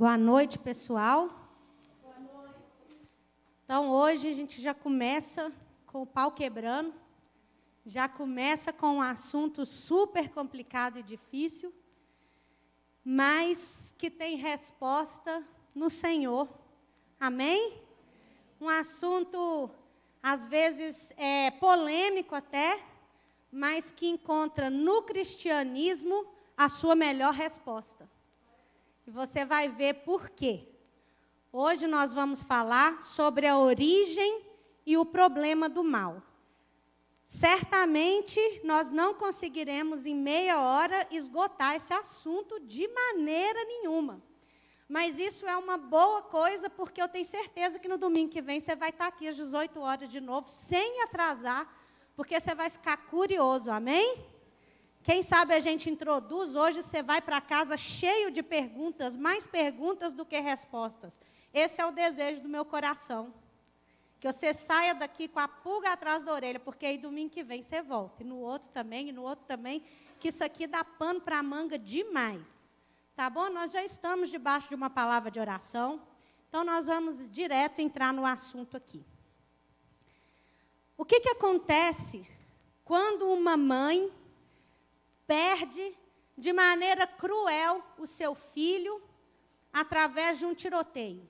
Boa noite, pessoal. Boa noite. Então, hoje a gente já começa com o pau quebrando, já começa com um assunto super complicado e difícil, mas que tem resposta no Senhor. Amém? Um assunto, às vezes, polêmico até, mas que encontra no cristianismo a sua melhor resposta. E você vai ver por quê. Hoje nós vamos falar sobre a origem e o problema do mal. Certamente nós não conseguiremos em meia hora esgotar esse assunto de maneira nenhuma. Mas isso é uma boa coisa, porque eu tenho certeza que no domingo que vem você vai estar aqui às 18 horas de novo, sem atrasar, porque você vai ficar curioso, amém? Quem sabe a gente introduz, hoje você vai para casa cheio de perguntas, mais perguntas do que respostas. Esse é o desejo do meu coração. Que você saia daqui com a pulga atrás da orelha, porque aí domingo que vem você volta. E no outro também, que isso aqui dá pano para a manga demais. Tá bom? Nós já estamos debaixo de uma palavra de oração, então nós vamos direto entrar no assunto aqui. O que acontece quando uma mãe perde de maneira cruel o seu filho através de um tiroteio?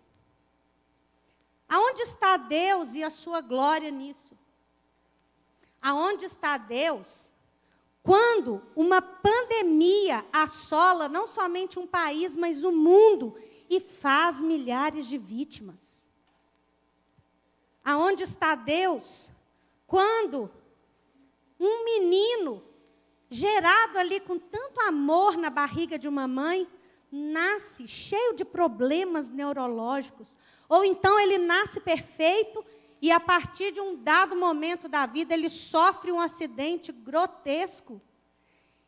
Aonde está Deus e a sua glória nisso? Aonde está Deus quando uma pandemia assola não somente um país, mas o mundo e faz milhares de vítimas? Aonde está Deus quando um menino gerado ali com tanto amor na barriga de uma mãe, nasce cheio de problemas neurológicos, ou então ele nasce perfeito e a partir de um dado momento da vida ele sofre um acidente grotesco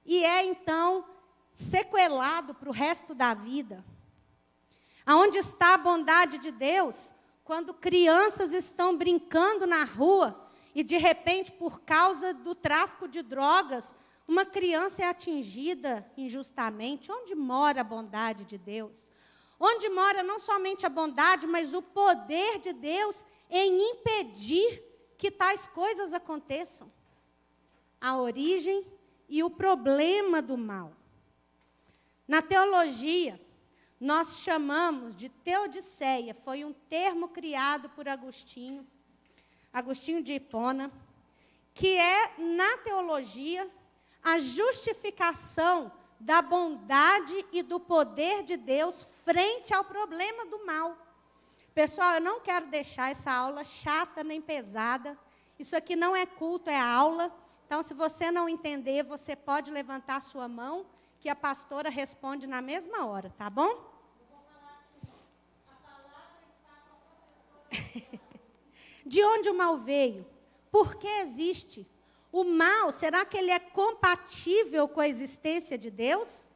e é então sequelado para o resto da vida. Aonde está a bondade de Deus quando crianças estão brincando na rua e de repente por causa do tráfico de drogas uma criança é atingida injustamente? Onde mora a bondade de Deus? Onde mora não somente a bondade, mas o poder de Deus em impedir que tais coisas aconteçam? A origem e o problema do mal. Na teologia, nós chamamos de teodiceia, foi um termo criado por Agostinho de Hipona, que é, na teologia, a justificação da bondade e do poder de Deus frente ao problema do mal. Pessoal, eu não quero deixar essa aula chata nem pesada. Isso aqui não é culto, é aula. Então, se você não entender, você pode levantar a sua mão, que a pastora responde na mesma hora, tá bom? Eu vou falar assim, a palavra está com a professora. De onde o mal veio? Por que existe? O mal, será que ele é compatível com a existência de Deus?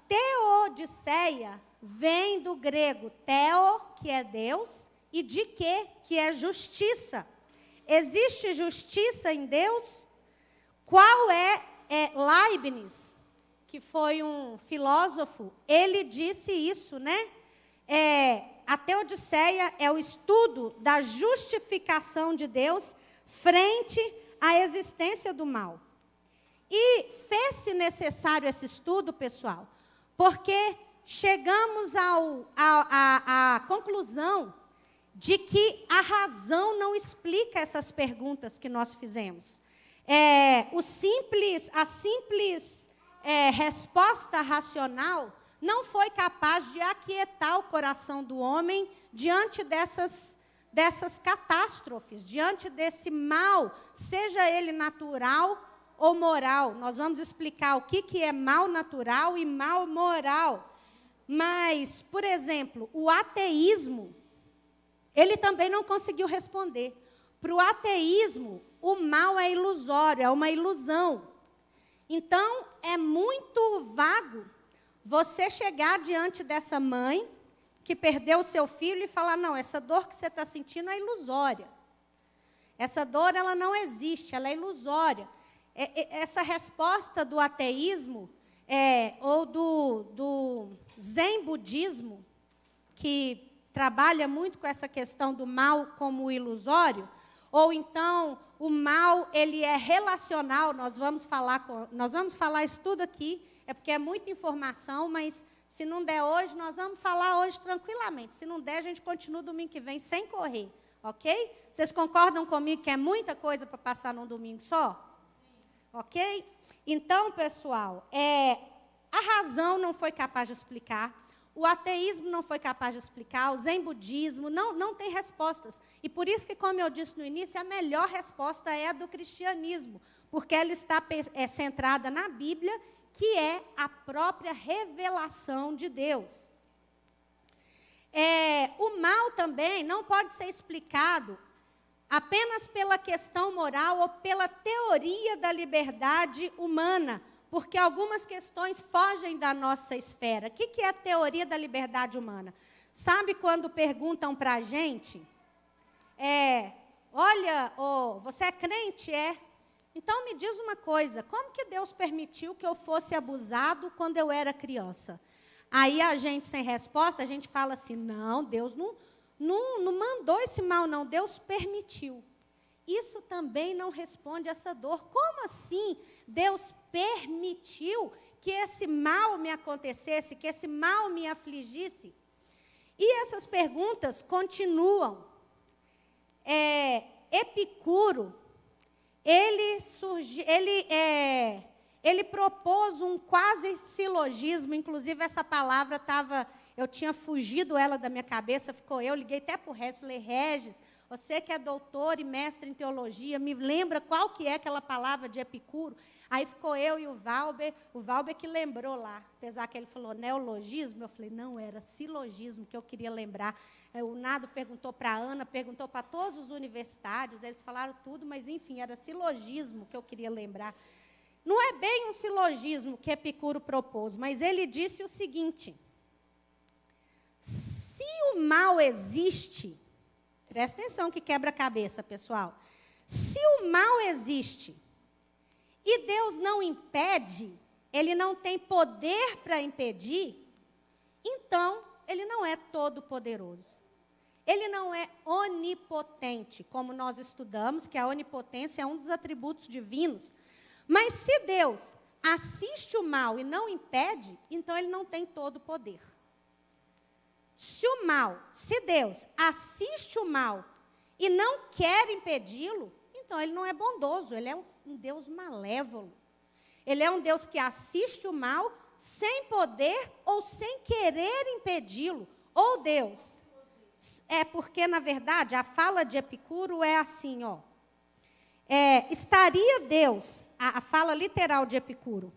Teodiceia vem do grego theo, que é Deus, e de que é justiça. Existe justiça em Deus? Qual é Leibniz, que foi um filósofo, ele disse isso, né? A teodiceia é o estudo da justificação de Deus frente à existência do mal. E fez-se necessário esse estudo, pessoal, porque chegamos à conclusão de que a razão não explica essas perguntas que nós fizemos. A simples resposta racional não foi capaz de aquietar o coração do homem diante dessas catástrofes, diante desse mal, seja ele natural ou moral. Nós vamos explicar o que é mal natural e mal moral. Mas, por exemplo, o ateísmo, ele também não conseguiu responder. Para o ateísmo, o mal é ilusório, é uma ilusão. Então, é muito vago você chegar diante dessa mãe que perdeu o seu filho e falar, não, essa dor que você está sentindo é ilusória. Essa dor, ela não existe, ela é ilusória. Essa resposta do ateísmo, ou do Zen budismo, que trabalha muito com essa questão do mal como ilusório, ou então o mal ele é relacional. Nós vamos falar isso tudo aqui, porque é muita informação, mas se não der hoje, nós vamos falar hoje tranquilamente. Se não der, a gente continua domingo que vem sem correr, ok? Vocês concordam comigo que é muita coisa para passar num domingo só? Sim. Ok? Então, pessoal, a razão não foi capaz de explicar, o ateísmo não foi capaz de explicar, o zen budismo não tem respostas. E por isso que, como eu disse no início, a melhor resposta é a do cristianismo, porque ela está centrada na Bíblia, que é a própria revelação de Deus. O mal também não pode ser explicado apenas pela questão moral ou pela teoria da liberdade humana, porque algumas questões fogem da nossa esfera. O que é a teoria da liberdade humana? Sabe quando perguntam para a gente, olha, você é crente? Então me diz uma coisa, como que Deus permitiu que eu fosse abusado quando eu era criança? Aí a gente, sem resposta, a gente fala assim, não, Deus não mandou esse mal, não, Deus permitiu. Isso também não responde essa dor. Como assim Deus permitiu que esse mal me acontecesse, que esse mal me afligisse? E essas perguntas continuam. Epicuro, ele propôs um quase silogismo, inclusive essa palavra eu tinha fugido ela da minha cabeça, liguei até para o Regis, falei, Regis, você que é doutor e mestre em teologia, me lembra qual que é aquela palavra de Epicuro? Aí ficou eu e o Valber que lembrou lá, apesar que ele falou neologismo, eu falei, não, era silogismo que eu queria lembrar. O Nado perguntou para a Ana, perguntou para todos os universitários, eles falaram tudo, mas enfim, era silogismo que eu queria lembrar. Não é bem um silogismo que Epicuro propôs, mas ele disse o seguinte, se o mal existe, presta atenção que quebra a cabeça, pessoal. Se o mal existe e Deus não impede, ele não tem poder para impedir, então ele não é todo-poderoso. Ele não é onipotente, como nós estudamos, que a onipotência é um dos atributos divinos. Mas se Deus assiste o mal e não impede, então ele não tem todo o poder. Se Deus assiste o mal e não quer impedi-lo, então ele não é bondoso, ele é um Deus malévolo. Ele é um Deus que assiste o mal sem poder ou sem querer impedi-lo. Ou Deus, porque na verdade a fala de Epicuro é assim, estaria Deus, a fala literal de Epicuro,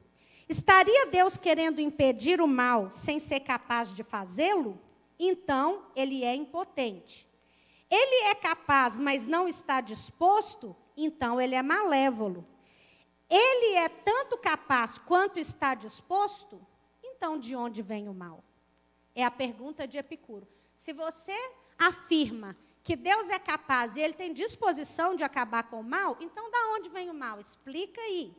estaria Deus querendo impedir o mal sem ser capaz de fazê-lo? Então, ele é impotente. Ele é capaz, mas não está disposto? Então, ele é malévolo. Ele é tanto capaz quanto está disposto? Então, de onde vem o mal? É a pergunta de Epicuro. Se você afirma que Deus é capaz e ele tem disposição de acabar com o mal, então, de onde vem o mal? Explica aí.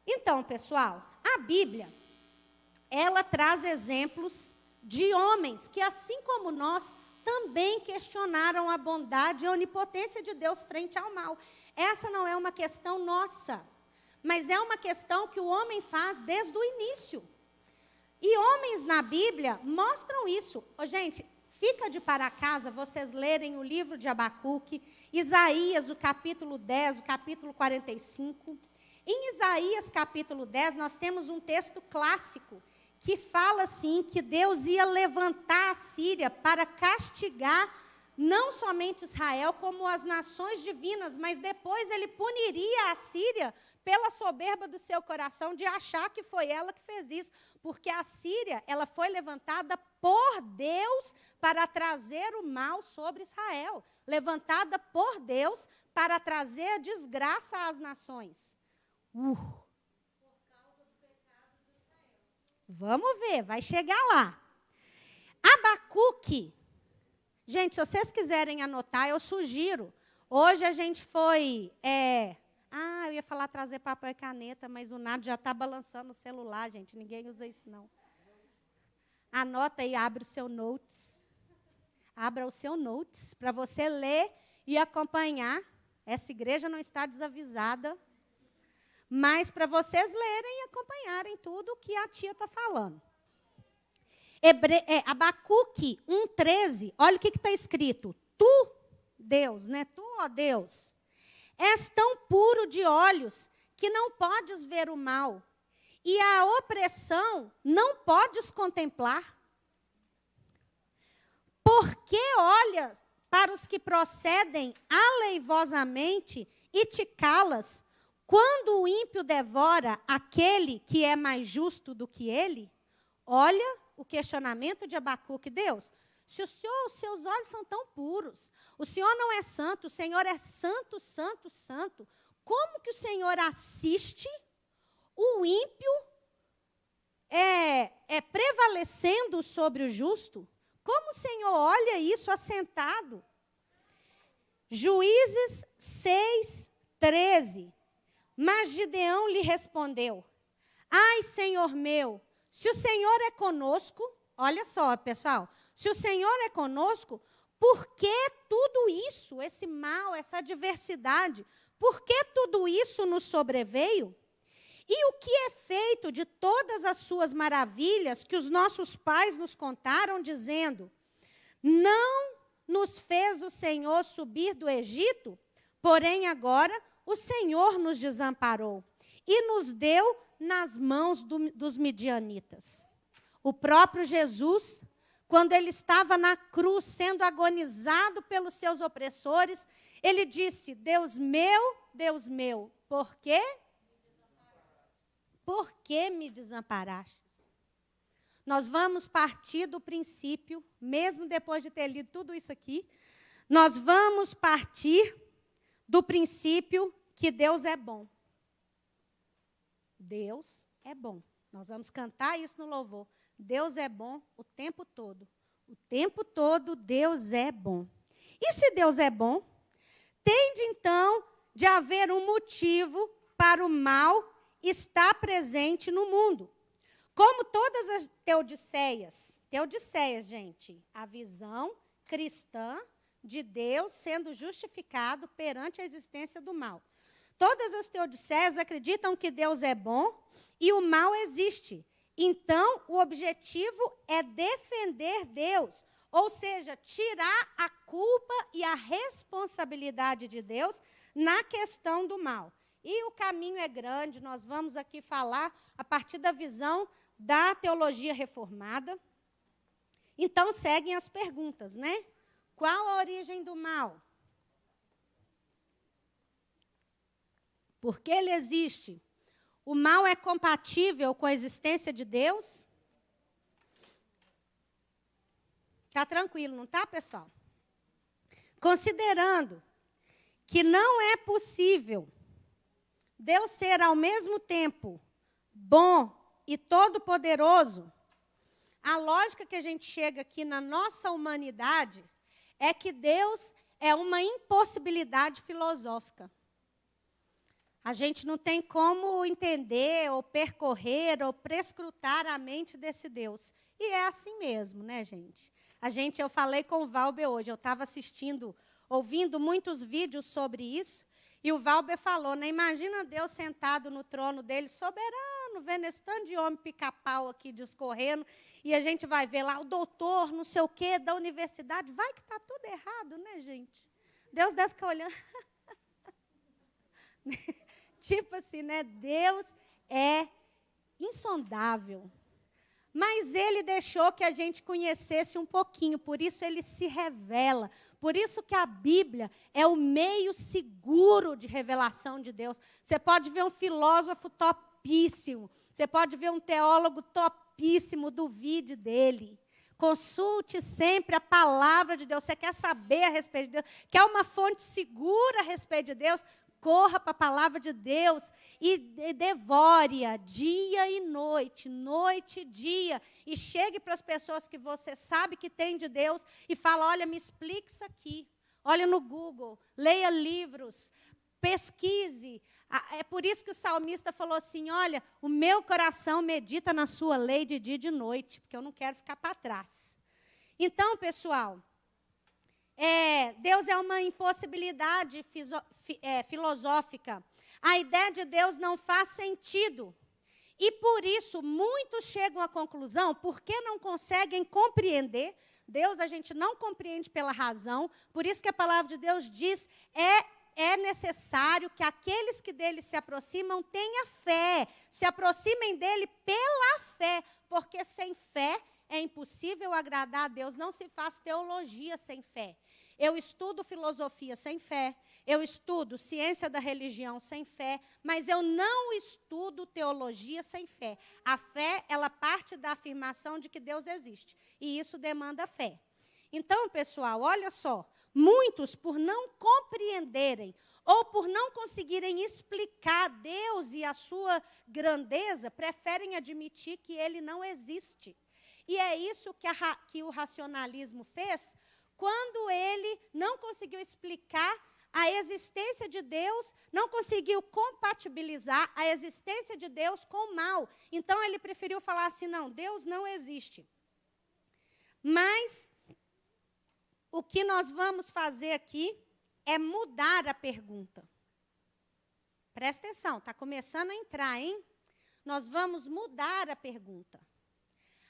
Então, pessoal, a Bíblia, ela traz exemplos de homens que, assim como nós, também questionaram a bondade e a onipotência de Deus frente ao mal. Essa não é uma questão nossa, mas é uma questão que o homem faz desde o início. E homens na Bíblia mostram isso. Gente, fica de para casa vocês lerem o livro de Abacuque, Isaías, o capítulo 10, o capítulo 45. Em Isaías, capítulo 10, nós temos um texto clássico, que fala assim, que Deus ia levantar a Síria para castigar não somente Israel, como as nações divinas, mas depois ele puniria a Síria pela soberba do seu coração de achar que foi ela que fez isso, porque a Síria, ela foi levantada por Deus para trazer o mal sobre Israel, levantada por Deus para trazer a desgraça às nações. Vamos ver, vai chegar lá. Abacuque. Gente, se vocês quiserem anotar, eu sugiro. Hoje a gente foi... eu ia falar trazer papel e caneta, mas o Nado já está balançando o celular, gente. Ninguém usa isso, não. Anota aí, abre o seu notes. Abra o seu notes para você ler e acompanhar. Essa igreja não está desavisada, mas para vocês lerem e acompanharem tudo o que a tia está falando. Abacuque 1,13, olha o que está escrito. Tu, Deus, né? Tu, ó Deus, és tão puro de olhos que não podes ver o mal, e a opressão não podes contemplar. Por que olhas para os que procedem aleivosamente e te calas, quando o ímpio devora aquele que é mais justo do que ele? Olha o questionamento de Abacuque. Deus, se os seus olhos são tão puros, o Senhor não é santo, o Senhor é santo, santo, santo, como que o Senhor assiste o ímpio prevalecendo sobre o justo? Como o Senhor olha isso assentado? Juízes 6:13. Mas Gideão lhe respondeu: ai, Senhor meu, se o Senhor é conosco, olha só, pessoal, se o Senhor é conosco, por que tudo isso, esse mal, essa adversidade, por que tudo isso nos sobreveio? E o que é feito de todas as suas maravilhas que os nossos pais nos contaram, dizendo: não nos fez o Senhor subir do Egito, porém agora o Senhor nos desamparou e nos deu nas mãos dos midianitas. O próprio Jesus, quando ele estava na cruz, sendo agonizado pelos seus opressores, ele disse: Deus meu, por quê? Por que me desamparastes? Nós vamos partir do princípio, mesmo depois de ter lido tudo isso aqui, nós vamos partir do princípio que Deus é bom. Deus é bom. Nós vamos cantar isso no louvor. Deus é bom o tempo todo. O tempo todo Deus é bom. E se Deus é bom, tende então de haver um motivo para o mal estar presente no mundo. Como todas as teodiceias, gente, a visão cristã de Deus sendo justificado perante a existência do mal. Todas as teodiceias acreditam que Deus é bom e o mal existe. Então, o objetivo é defender Deus, ou seja, tirar a culpa e a responsabilidade de Deus na questão do mal. E o caminho é grande, nós vamos aqui falar a partir da visão da teologia reformada. Então, seguem as perguntas, né? Qual a origem do mal? Por que ele existe? O mal é compatível com a existência de Deus? Está tranquilo, não está, pessoal? Considerando que não é possível Deus ser ao mesmo tempo bom e todo-poderoso, a lógica que a gente chega aqui na nossa humanidade é que Deus é uma impossibilidade filosófica. A gente não tem como entender, ou percorrer, ou prescrutar a mente desse Deus. E é assim mesmo, né, gente? Eu falei com o Valber hoje, eu estava ouvindo muitos vídeos sobre isso, e o Valber falou, né, imagina Deus sentado no trono dele, soberano, vendo esse tanto de homem pica-pau aqui discorrendo, e a gente vai ver lá o doutor, não sei o quê, da universidade, vai que está tudo errado, né, gente? Deus deve ficar olhando. Tipo assim, né? Deus é insondável. Mas ele deixou que a gente conhecesse um pouquinho, por isso ele se revela. Por isso que a Bíblia é o meio seguro de revelação de Deus. Você pode ver um filósofo topíssimo, você pode ver um teólogo topíssimo, duvide dele. Consulte sempre a palavra de Deus. Você quer saber a respeito de Deus? Quer uma fonte segura a respeito de Deus? Corra para a palavra de Deus e devore-a dia e noite, noite e dia. E chegue para as pessoas que você sabe que tem de Deus e fala, olha, me explica isso aqui. Olha no Google, leia livros, pesquise. É por isso que o salmista falou assim, olha, o meu coração medita na sua lei de dia e de noite, porque eu não quero ficar para trás. Então, pessoal, Deus é uma impossibilidade filosófica. A ideia de Deus não faz sentido. E por isso, muitos chegam à conclusão, porque não conseguem compreender. Deus a gente não compreende pela razão. Por isso que a palavra de Deus diz, é necessário que aqueles que dele se aproximam tenham fé. Se aproximem dele pela fé. Porque sem fé é impossível agradar a Deus. Não se faz teologia sem fé. Eu estudo filosofia sem fé, eu estudo ciência da religião sem fé, mas eu não estudo teologia sem fé. A fé, ela parte da afirmação de que Deus existe, e isso demanda fé. Então, pessoal, olha só, muitos, por não compreenderem ou por não conseguirem explicar Deus e a sua grandeza, preferem admitir que ele não existe. E é isso que o racionalismo fez, quando ele não conseguiu explicar a existência de Deus, não conseguiu compatibilizar a existência de Deus com o mal. Então, ele preferiu falar assim, não, Deus não existe. Mas, o que nós vamos fazer aqui é mudar a pergunta. Presta atenção, está começando a entrar, hein? Nós vamos mudar a pergunta.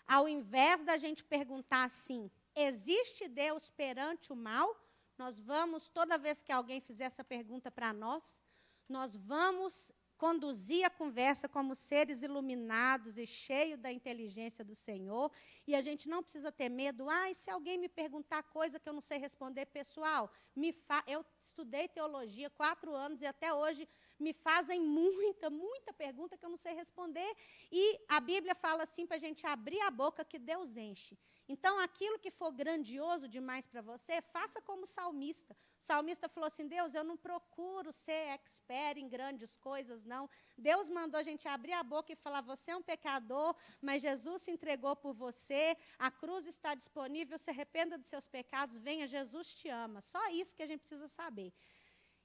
Ao invés da gente perguntar assim, existe Deus perante o mal? Nós vamos, toda vez que alguém fizer essa pergunta para nós vamos conduzir a conversa como seres iluminados e cheios da inteligência do Senhor. E a gente não precisa ter medo. Se alguém me perguntar coisa que eu não sei responder, pessoal, eu estudei teologia 4 anos e até hoje me fazem muita pergunta que eu não sei responder. E a Bíblia fala assim para a gente abrir a boca que Deus enche. Então, aquilo que for grandioso demais para você, faça como o salmista. O salmista falou assim, Deus, eu não procuro ser expert em grandes coisas, não. Deus mandou a gente abrir a boca e falar, você é um pecador, mas Jesus se entregou por você, a cruz está disponível, se arrependa dos seus pecados, venha, Jesus te ama. Só isso que a gente precisa saber.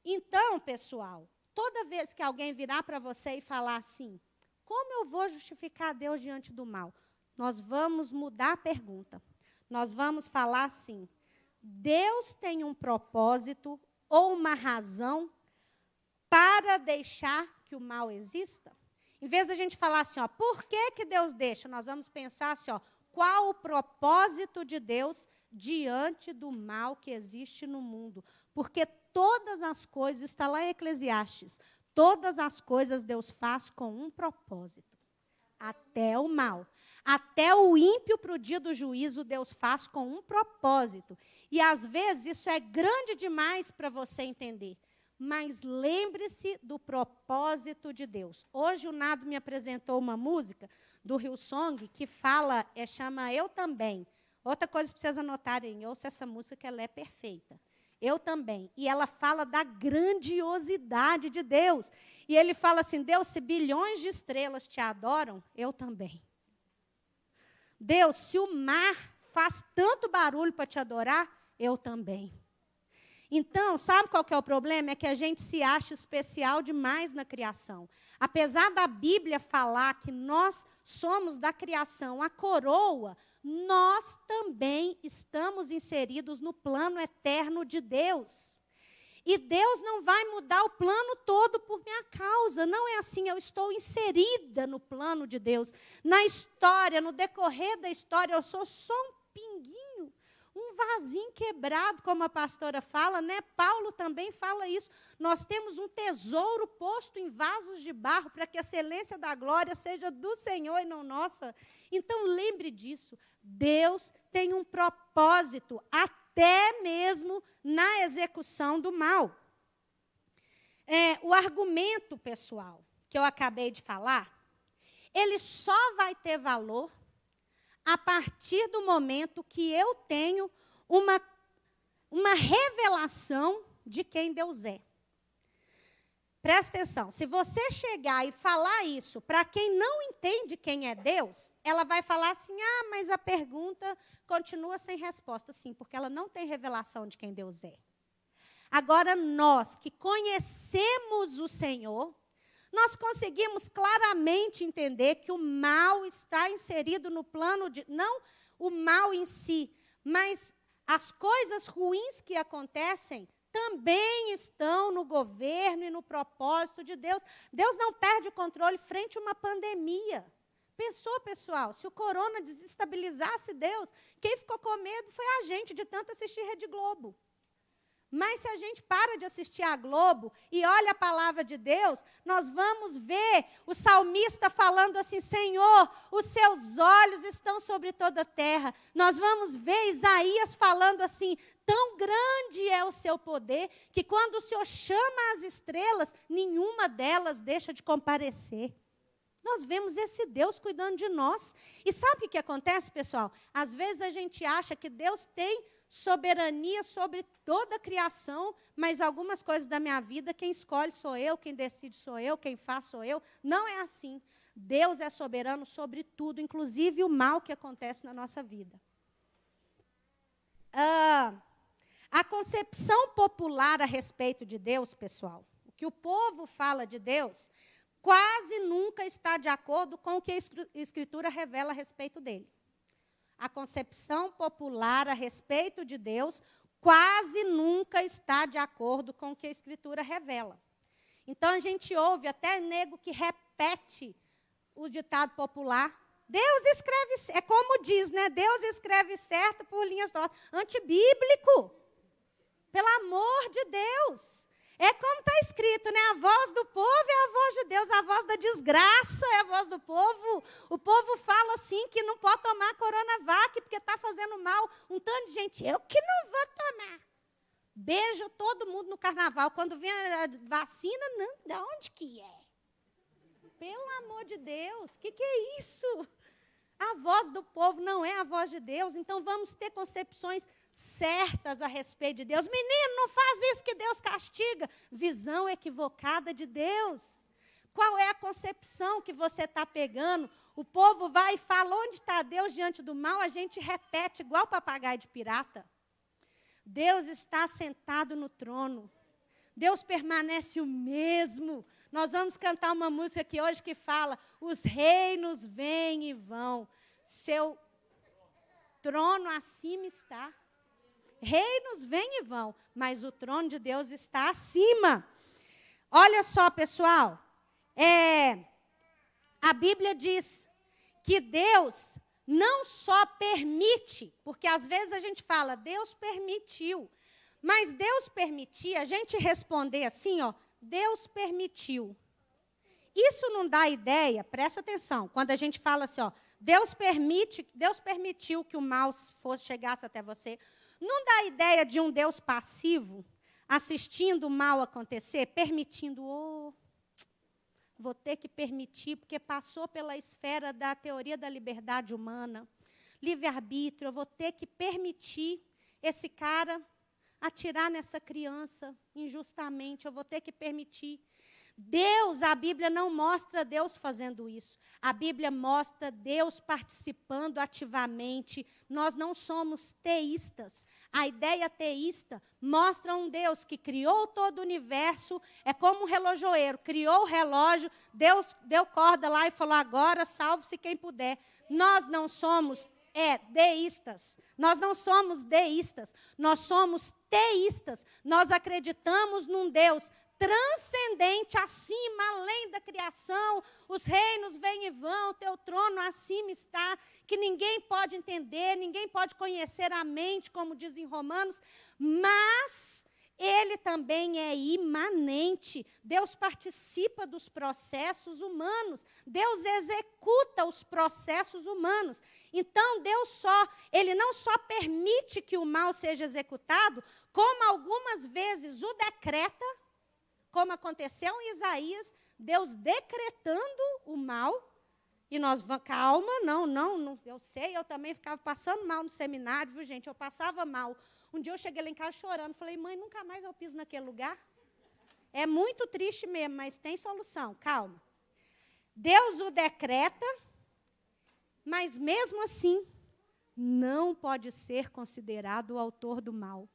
Então, pessoal, toda vez que alguém virar para você e falar assim, como eu vou justificar Deus diante do mal? Nós vamos mudar a pergunta. Nós vamos falar assim, Deus tem um propósito ou uma razão para deixar que o mal exista? Em vez da gente falar assim, por que Deus deixa? Nós vamos pensar assim, qual o propósito de Deus diante do mal que existe no mundo? Porque todas as coisas, está lá em Eclesiastes, todas as coisas Deus faz com um propósito. Até o mal. Até o ímpio para o dia do juízo, Deus faz com um propósito. E, às vezes, isso é grande demais para você entender. Mas lembre-se do propósito de Deus. Hoje, o Nado me apresentou uma música do Hillsong que chama Eu Também. Outra coisa que vocês anotarem, ouça essa música, que ela é perfeita. Eu também. E ela fala da grandiosidade de Deus. E ele fala assim, Deus, se bilhões de estrelas te adoram, eu também. Deus, se o mar faz tanto barulho para te adorar, eu também. Então, sabe qual que é o problema? É que a gente se acha especial demais na criação. Apesar da Bíblia falar que nós somos da criação a coroa, nós também estamos inseridos no plano eterno de Deus. E Deus não vai mudar o plano todo por minha causa. Não é assim, eu estou inserida no plano de Deus. Na história, no decorrer da história, eu sou só um pinguinho, um vasinho quebrado, como a pastora fala, né? Paulo também fala isso. Nós temos um tesouro posto em vasos de barro para que a excelência da glória seja do Senhor e não nossa. Então, lembre disso. Deus tem um propósito até mesmo na execução do mal. O argumento, pessoal, que eu acabei de falar, ele só vai ter valor a partir do momento que eu tenho uma revelação de quem Deus é. Presta atenção, se você chegar e falar isso para quem não entende quem é Deus, ela vai falar assim, mas a pergunta continua sem resposta. Sim, porque ela não tem revelação de quem Deus é. Agora, nós que conhecemos o Senhor, nós conseguimos claramente entender que o mal está inserido no plano de... Não o mal em si, mas as coisas ruins que acontecem também estão no governo e no propósito de Deus. Deus não perde o controle frente a uma pandemia. Pensou, pessoal, se o corona desestabilizasse Deus, quem ficou com medo foi a gente de tanto assistir Rede Globo. Mas se a gente para de assistir a Globo e olha a palavra de Deus, nós vamos ver o salmista falando assim, Senhor, os seus olhos estão sobre toda a terra. Nós vamos ver Isaías falando assim, tão grande é o seu poder, que quando o Senhor chama as estrelas, nenhuma delas deixa de comparecer. Nós vemos esse Deus cuidando de nós. E sabe o que acontece, pessoal? Às vezes a gente acha que Deus tem soberania sobre toda a criação, mas algumas coisas da minha vida, quem escolhe sou eu, quem decide sou eu, quem faz sou eu. Não é assim. Deus é soberano sobre tudo, inclusive o mal que acontece na nossa vida. A concepção popular a respeito de Deus, pessoal, o que o povo fala de Deus, quase nunca está de acordo com o que a Escritura revela a respeito dele. A concepção popular a respeito de Deus quase nunca está de acordo com o que a Escritura revela. Então, a gente ouve até nego que repete o ditado popular. Deus escreve, é como diz, né? Deus escreve certo por linhas tortas. Antibíblico. Pelo amor de Deus. É como está escrito, né? A voz do povo é a voz de Deus, a voz da desgraça é a voz do povo. O povo fala assim que não pode tomar Coronavac porque está fazendo mal. Um tanto de gente, eu que não vou tomar. Beijo todo mundo no carnaval. Quando vem a vacina, não, de onde que é? Pelo amor de Deus, o que é isso? A voz do povo não é a voz de Deus, então vamos ter concepções certas a respeito de Deus. Menino, não faz isso que Deus castiga. Visão equivocada de Deus. Qual é a concepção que você está pegando? O povo vai e fala, onde está Deus diante do mal? A gente repete igual papagaio de pirata. Deus está sentado no trono. Deus permanece o mesmo. Nós vamos cantar uma música aqui hoje que fala, os reinos vêm e vão, seu trono acima está. Reinos vêm e vão, mas o trono de Deus está acima. Olha só, pessoal, a Bíblia diz que Deus não só permite, porque às vezes a gente fala, Deus permitiu, mas Deus permitir, a gente responder assim, ó, Deus permitiu. Isso não dá ideia, presta atenção, quando a gente fala assim, ó, Deus permitiu que o mal chegasse até você, não dá ideia de um Deus passivo, assistindo o mal acontecer, permitindo, vou ter que permitir, porque passou pela esfera da teoria da liberdade humana, livre-arbítrio, eu vou ter que permitir esse cara atirar nessa criança injustamente, eu vou ter que permitir. Deus, a Bíblia não mostra Deus fazendo isso. A Bíblia mostra Deus participando ativamente. Nós não somos teístas. A ideia teísta mostra um Deus que criou todo o universo, é como um relojoeiro, criou o relógio, Deus deu corda lá e falou, agora salve-se quem puder. Nós não somos deístas. Nós não somos deístas. Nós somos teístas. Nós acreditamos num Deus transcendente, acima, além da criação, os reinos vêm e vão, teu trono acima está, que ninguém pode entender, ninguém pode conhecer a mente, como diz em Romanos, mas ele também é imanente. Deus participa dos processos humanos, Deus executa os processos humanos. Então, Ele não só permite que o mal seja executado, como algumas vezes o decreta, como aconteceu em Isaías, Deus decretando o mal, e nós, calma, não, eu sei, eu também ficava passando mal no seminário, viu, gente? Eu passava mal. Um dia eu cheguei lá em casa chorando, falei, mãe, nunca mais eu piso naquele lugar. É muito triste mesmo, mas tem solução, calma. Deus o decreta, mas mesmo assim, não pode ser considerado o autor do mal.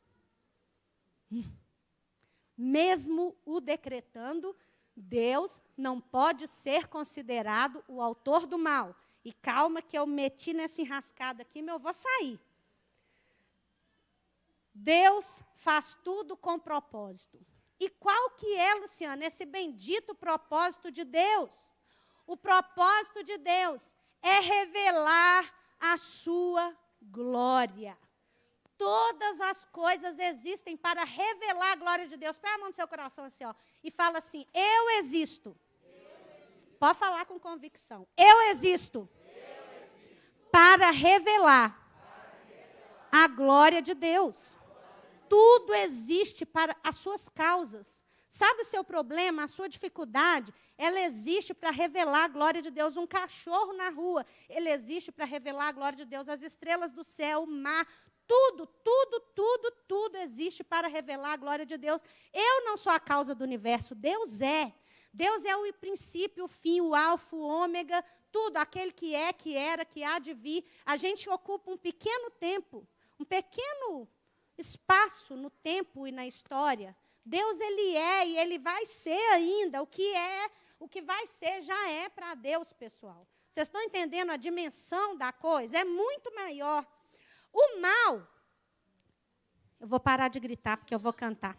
mesmo o decretando, Deus não pode ser considerado o autor do mal. E calma que eu meti nessa enrascada aqui, mas eu vou sair. Deus faz tudo com propósito. E qual que é, Luciana, esse bendito propósito de Deus? O propósito de Deus é revelar a sua glória. Todas as coisas existem para revelar a glória de Deus. Põe a mão no seu coração assim, ó, e fala assim, eu existo. Pode falar com convicção. Eu existo. Para revelar a glória de Deus. Tudo existe para as suas causas. Sabe o seu problema, a sua dificuldade? Ela existe para revelar a glória de Deus. Um cachorro na rua, ele existe para revelar a glória de Deus. As estrelas do céu, o mar, tudo existe para revelar a glória de Deus. Eu não sou a causa do universo, Deus é. Deus é o princípio, o fim, o alfa, o ômega, tudo, aquele que é, que era, que há de vir. A gente ocupa um pequeno tempo, um pequeno espaço no tempo e na história. Deus, ele é e ele vai ser ainda. O que vai ser já é para Deus, pessoal. Vocês estão entendendo a dimensão da coisa? É muito maior. O mal, eu vou parar de gritar porque eu vou cantar.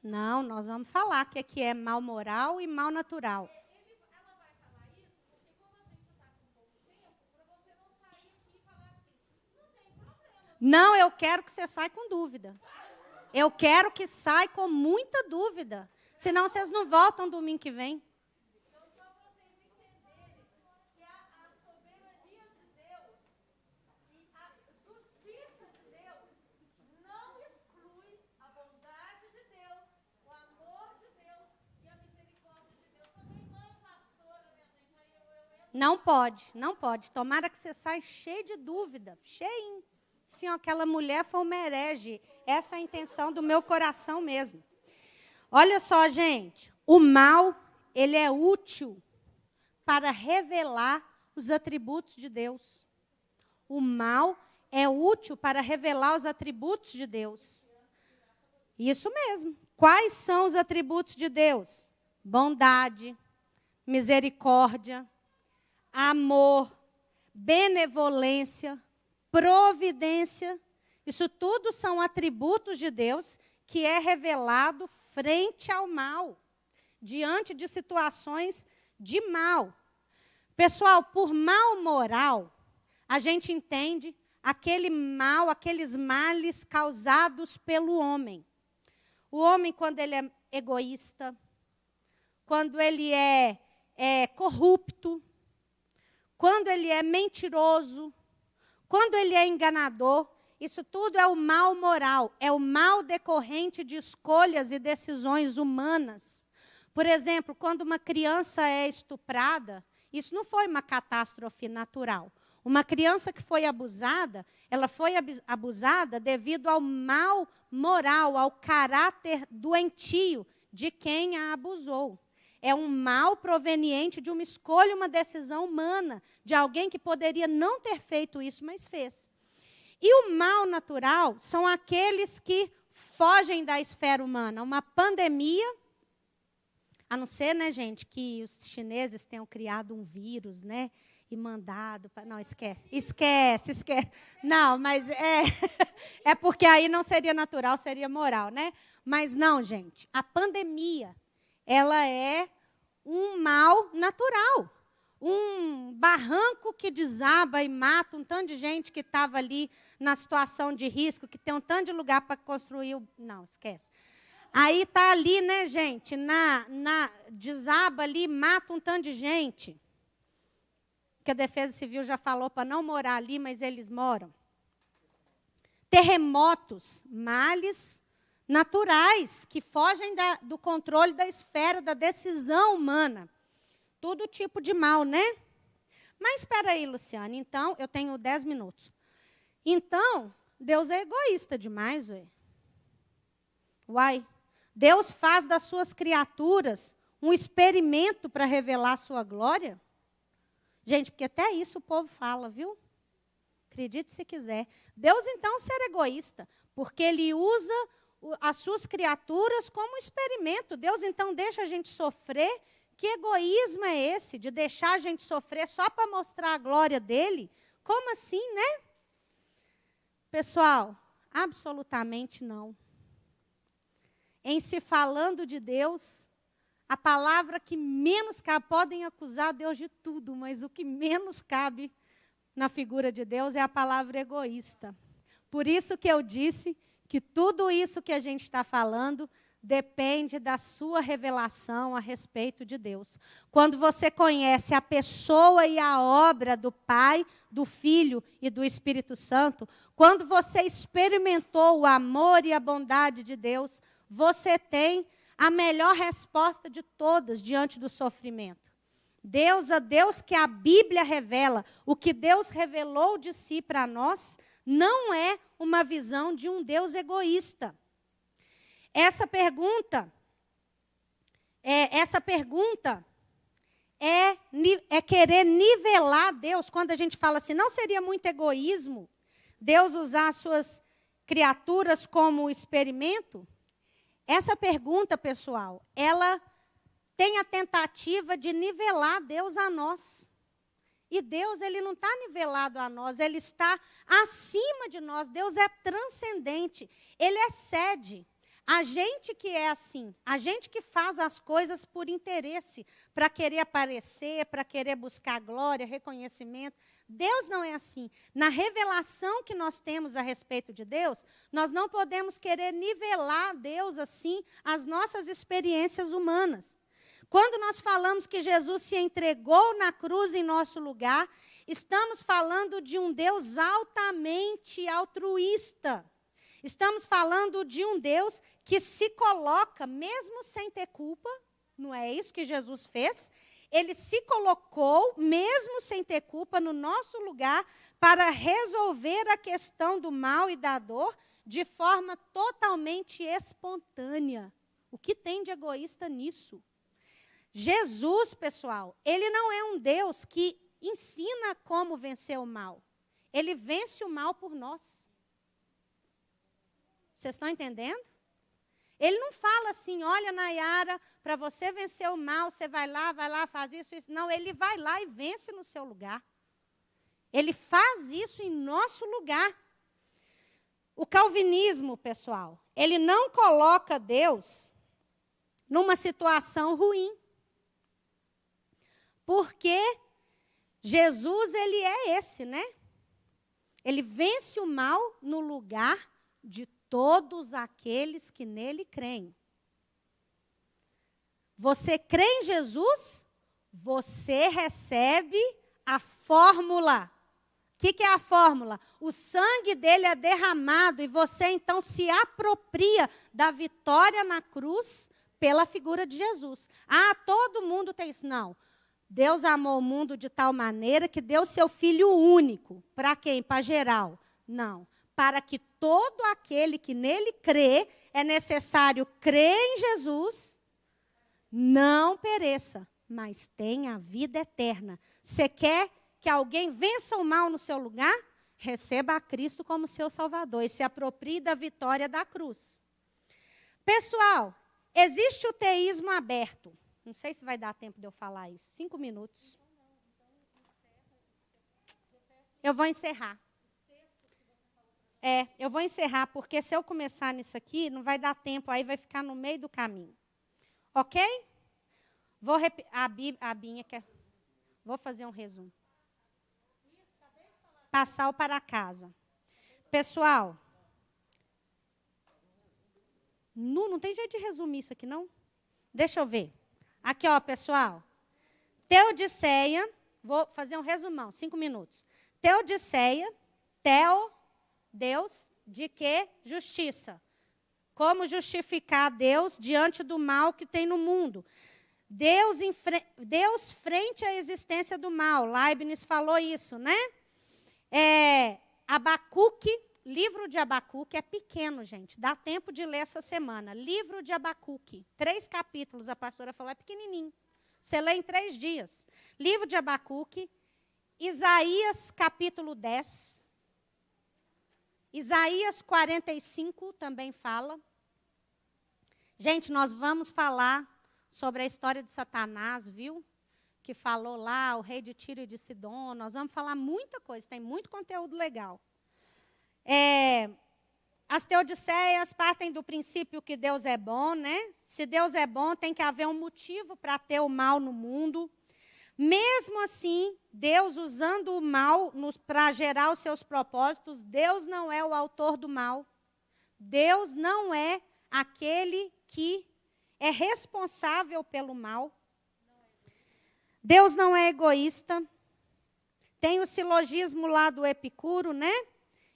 Não, nós vamos falar que aqui é mal moral e mal natural. Ela vai falar isso porque como a gente está com pouco tempo, para você não sair aqui e falar assim, não tem problema. Não, eu quero que você saia com dúvida. Eu quero que saia com muita dúvida. Senão vocês não voltam domingo que vem. Então, só para vocês entenderem que a soberania de Deus e a justiça de Deus não exclui a bondade de Deus, o amor de Deus e a misericórdia de Deus. Só tem mãe pastora, minha gente. Aí Não pode, não pode. Tomara que você saia cheio de dúvida, cheinho. Sim, aquela mulher foi uma herege. Essa é a intenção do meu coração mesmo. Olha só, gente. O mal, ele é útil para revelar os atributos de Deus. O mal é útil para revelar os atributos de Deus. Isso mesmo. Quais são os atributos de Deus? Bondade, misericórdia, amor, benevolência, providência. Isso tudo são atributos de Deus que é revelado frente ao mal, diante de situações de mal. Pessoal, por mal moral, a gente entende aquele mal, aqueles males causados pelo homem. O homem, quando ele é egoísta, quando ele é corrupto, quando ele é mentiroso, quando ele é enganador, isso tudo é o mal moral, é o mal decorrente de escolhas e decisões humanas. Por exemplo, quando uma criança é estuprada, isso não foi uma catástrofe natural. Uma criança que foi abusada, ela foi abusada devido ao mal moral, ao caráter doentio de quem a abusou. É um mal proveniente de uma escolha, uma decisão humana, de alguém que poderia não ter feito isso, mas fez. E o mal natural são aqueles que fogem da esfera humana. Uma pandemia, a não ser, né, gente, que os chineses tenham criado um vírus, né, e mandado... Não, esquece. Não, mas é porque aí não seria natural, seria moral, né? Mas não, gente, a pandemia, ela é um mal natural. Um barranco que desaba e mata um tanto de gente que estava ali na situação de risco, que tem um tanto de lugar para construir... Não, esquece. Aí está ali, né, gente, desaba ali, mata um tanto de gente. Que a Defesa Civil já falou para não morar ali, mas eles moram. Terremotos, males naturais, que fogem do controle da esfera da decisão humana. Todo tipo de mal, né? Mas espera aí, Luciane, então, eu tenho 10 minutos. Então, Deus é egoísta demais, ué. Uai, Deus faz das suas criaturas um experimento para revelar a sua glória? Gente, porque até isso o povo fala, viu? Acredite se quiser. Deus, então, ser egoísta, porque Ele usa as suas criaturas como experimento. Deus, então, deixa a gente sofrer. Que egoísmo é esse, de deixar a gente sofrer só para mostrar a glória dEle? Como assim, né? Pessoal, absolutamente não. Em se falando de Deus, a palavra que menos cabe, podem acusar Deus de tudo, mas o que menos cabe na figura de Deus é a palavra egoísta. Por isso que eu disse que tudo isso que a gente está falando depende da sua revelação a respeito de Deus. Quando você conhece a pessoa e a obra do Pai, do Filho e do Espírito Santo, quando você experimentou o amor e a bondade de Deus, você tem a melhor resposta de todas diante do sofrimento. Deus, a Deus que a Bíblia revela, o que Deus revelou de si para nós, não é uma visão de um Deus egoísta. Essa pergunta é querer nivelar Deus. Quando a gente fala assim, não seria muito egoísmo Deus usar as suas criaturas como experimento? Essa pergunta, pessoal, ela tem a tentativa de nivelar Deus a nós. E Deus, Ele não está nivelado a nós, Ele está acima de nós. Deus é transcendente, Ele excede. A gente que é assim, a gente que faz as coisas por interesse, para querer aparecer, para querer buscar glória, reconhecimento. Deus não é assim. Na revelação que nós temos a respeito de Deus, nós não podemos querer nivelar Deus assim às nossas experiências humanas. Quando nós falamos que Jesus se entregou na cruz em nosso lugar, estamos falando de um Deus altamente altruísta. Estamos falando de um Deus que se coloca, mesmo sem ter culpa, não é isso que Jesus fez? Ele se colocou, mesmo sem ter culpa, no nosso lugar, para resolver a questão do mal e da dor de forma totalmente espontânea. O que tem de egoísta nisso? Jesus, pessoal, Ele não é um Deus que ensina como vencer o mal. Ele vence o mal por nós. Vocês estão entendendo? Ele não fala assim, olha, Nayara, para você vencer o mal, você vai lá, faz isso, isso. Não, ele vai lá e vence no seu lugar. Ele faz isso em nosso lugar. O calvinismo, pessoal, ele não coloca Deus numa situação ruim. Porque Jesus, ele é esse, né? Ele vence o mal no lugar de todos aqueles que nele creem. Você crê em Jesus, você recebe a fórmula. O que é a fórmula? O sangue dele é derramado e você então se apropria da vitória na cruz pela figura de Jesus. Ah, todo mundo tem isso. Não. Deus amou o mundo de tal maneira que deu seu Filho único. Para quem? Para geral? Não. Para que todo aquele que nele crê, é necessário crer em Jesus, não pereça, mas tenha a vida eterna. Você quer que alguém vença o mal no seu lugar? Receba a Cristo como seu Salvador e se aproprie da vitória da cruz. Pessoal, existe o teísmo aberto. Não sei se vai dar tempo de eu falar isso. 5 minutos. Eu vou encerrar. Eu vou encerrar, porque se eu começar nisso aqui, não vai dar tempo, aí vai ficar no meio do caminho. Ok? Vou a Binha quer... Vou fazer um resumo. Passar o para casa. Pessoal, não tem jeito de resumir isso aqui, não? Deixa eu ver. Aqui, ó, pessoal. Teodiceia, vou fazer um resumão, 5 minutos. Teodiceia, Deus, de que? Justiça. Como justificar Deus diante do mal que tem no mundo? Deus frente à existência do mal. Leibniz falou isso, né? Abacuque, livro de Abacuque é pequeno, gente. Dá tempo de ler essa semana. Livro de Abacuque, 3 capítulos, a pastora falou, é pequenininho. Você lê em 3 dias. Livro de Abacuque, Isaías capítulo 10. Isaías 45 também fala. Gente, nós vamos falar sobre a história de Satanás, viu? Que falou lá, o rei de Tiro e de Sidom. Nós vamos falar muita coisa, tem muito conteúdo legal. As teodiceias partem do princípio que Deus é bom, né? Se Deus é bom, tem que haver um motivo para ter o mal no mundo. Mesmo assim, Deus usando o mal para gerar os seus propósitos, Deus não é o autor do mal. Deus não é aquele que é responsável pelo mal. Deus não é egoísta. Tem o silogismo lá do Epicuro, né?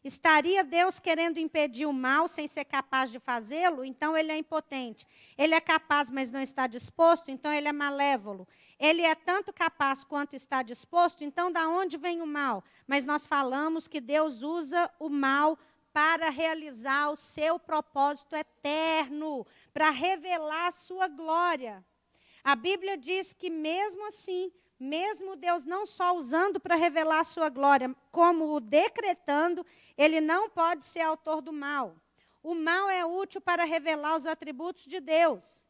Estaria Deus querendo impedir o mal sem ser capaz de fazê-lo? Então ele é impotente. Ele é capaz, mas não está disposto, então ele é malévolo. Ele é tanto capaz quanto está disposto, então da onde vem o mal? Mas nós falamos que Deus usa o mal para realizar o seu propósito eterno, para revelar a sua glória. A Bíblia diz que mesmo assim, mesmo Deus não só usando para revelar a sua glória, como o decretando, ele não pode ser autor do mal. O mal é útil para revelar os atributos de Deus.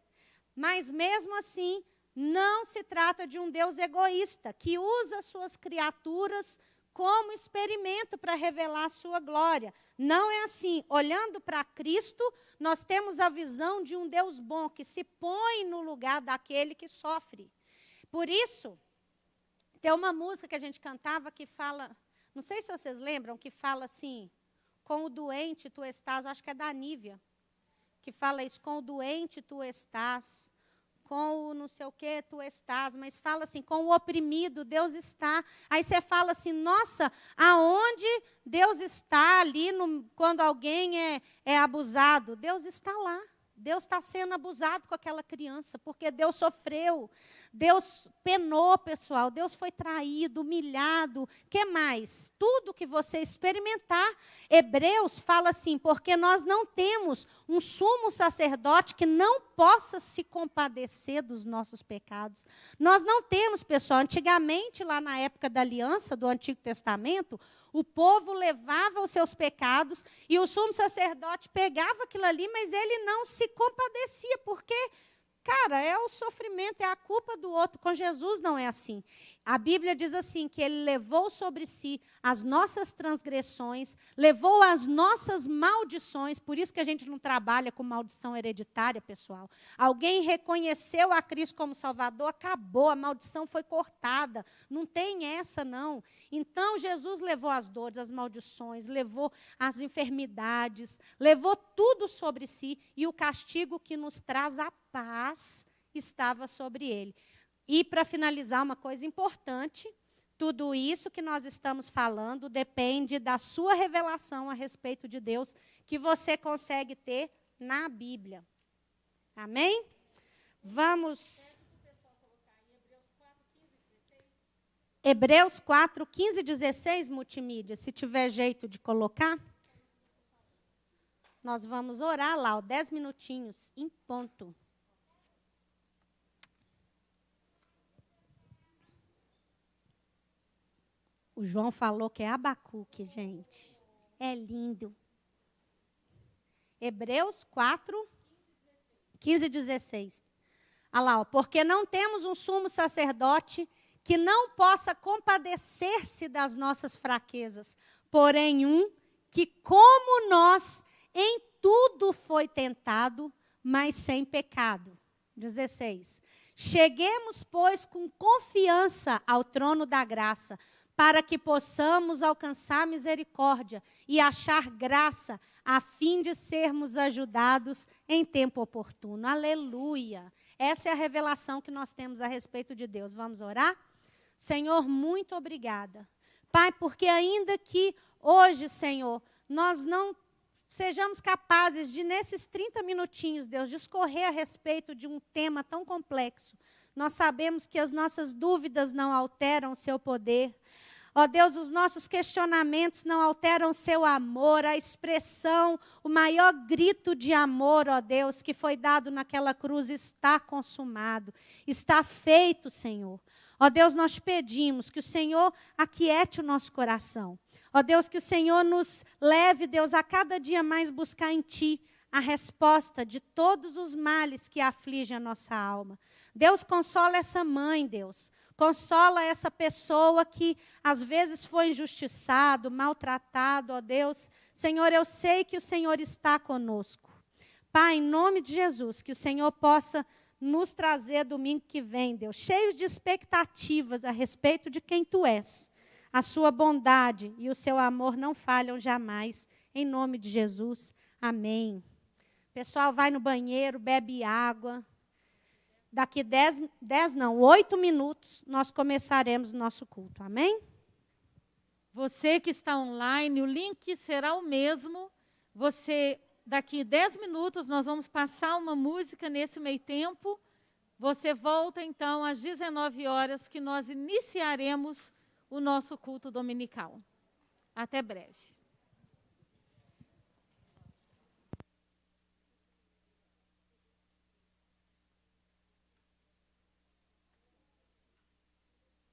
Mas mesmo assim, não se trata de um Deus egoísta, que usa suas criaturas como experimento para revelar a sua glória. Não é assim. Olhando para Cristo, nós temos a visão de um Deus bom, que se põe no lugar daquele que sofre. Por isso, tem uma música que a gente cantava que fala, não sei se vocês lembram, que fala assim, com o doente tu estás, acho que é da Nívia, que fala isso, com o doente tu estás, com o não sei o que tu estás, mas fala assim, com o oprimido Deus está. Aí você fala assim, nossa, aonde Deus está ali quando alguém é abusado? Deus está lá. Deus está sendo abusado com aquela criança, porque Deus sofreu, Deus penou, pessoal, Deus foi traído, humilhado, que mais? Tudo que você experimentar. Hebreus fala assim, porque nós não temos um sumo sacerdote que não possa se compadecer dos nossos pecados. Nós não temos, pessoal, antigamente, lá na época da aliança, do Antigo Testamento, o povo levava os seus pecados e o sumo sacerdote pegava aquilo ali, mas ele não se compadecia, porque, cara, é o sofrimento, é a culpa do outro. Com Jesus não é assim. A Bíblia diz assim, que ele levou sobre si as nossas transgressões, levou as nossas maldições, por isso que a gente não trabalha com maldição hereditária, pessoal. Alguém reconheceu a Cristo como Salvador, acabou, a maldição foi cortada, não tem essa não. Então Jesus levou as dores, as maldições, levou as enfermidades, levou tudo sobre si, e o castigo que nos traz a paz estava sobre ele. E, para finalizar, uma coisa importante, tudo isso que nós estamos falando depende da sua revelação a respeito de Deus, que você consegue ter na Bíblia. Amém? Vamos. Hebreus 4, 15 e 16, multimídia, se tiver jeito de colocar. Nós vamos orar lá, 10 minutinhos, em ponto. O João falou que é Abacuque, gente. É lindo. Hebreus 4, 15 e 16. Olha lá, ó, porque não temos um sumo sacerdote que não possa compadecer-se das nossas fraquezas, porém um que, como nós, em tudo foi tentado, mas sem pecado. 16. Cheguemos, pois, com confiança ao trono da graça, para que possamos alcançar misericórdia e achar graça, a fim de sermos ajudados em tempo oportuno. Aleluia! Essa é a revelação que nós temos a respeito de Deus. Vamos orar? Senhor, muito obrigada. Pai, porque ainda que hoje, Senhor, nós não sejamos capazes de, nesses 30 minutinhos, Deus, discorrer a respeito de um tema tão complexo. Nós sabemos que as nossas dúvidas não alteram o seu poder. Ó Deus, os nossos questionamentos não alteram o seu amor, a expressão, o maior grito de amor, ó Deus, que foi dado naquela cruz, está consumado, está feito, Senhor. Ó Deus, nós pedimos que o Senhor aquiete o nosso coração. Ó Deus, que o Senhor nos leve, Deus, a cada dia mais buscar em Ti a resposta de todos os males que afligem a nossa alma. Deus, consola essa mãe, Deus. Consola essa pessoa que às vezes foi injustiçado, maltratado, ó Deus. Senhor, eu sei que o Senhor está conosco. Pai, em nome de Jesus, que o Senhor possa nos trazer domingo que vem, Deus, cheios de expectativas a respeito de quem Tu és. A sua bondade e o seu amor não falham jamais. Em nome de Jesus, amém. Pessoal, vai no banheiro, bebe água. Daqui 8 minutos, nós começaremos o nosso culto. Amém? Você que está online, o link será o mesmo. Daqui 10 minutos, nós vamos passar uma música nesse meio tempo. Você volta, então, às 19 horas, que nós iniciaremos o nosso culto dominical. Até breve.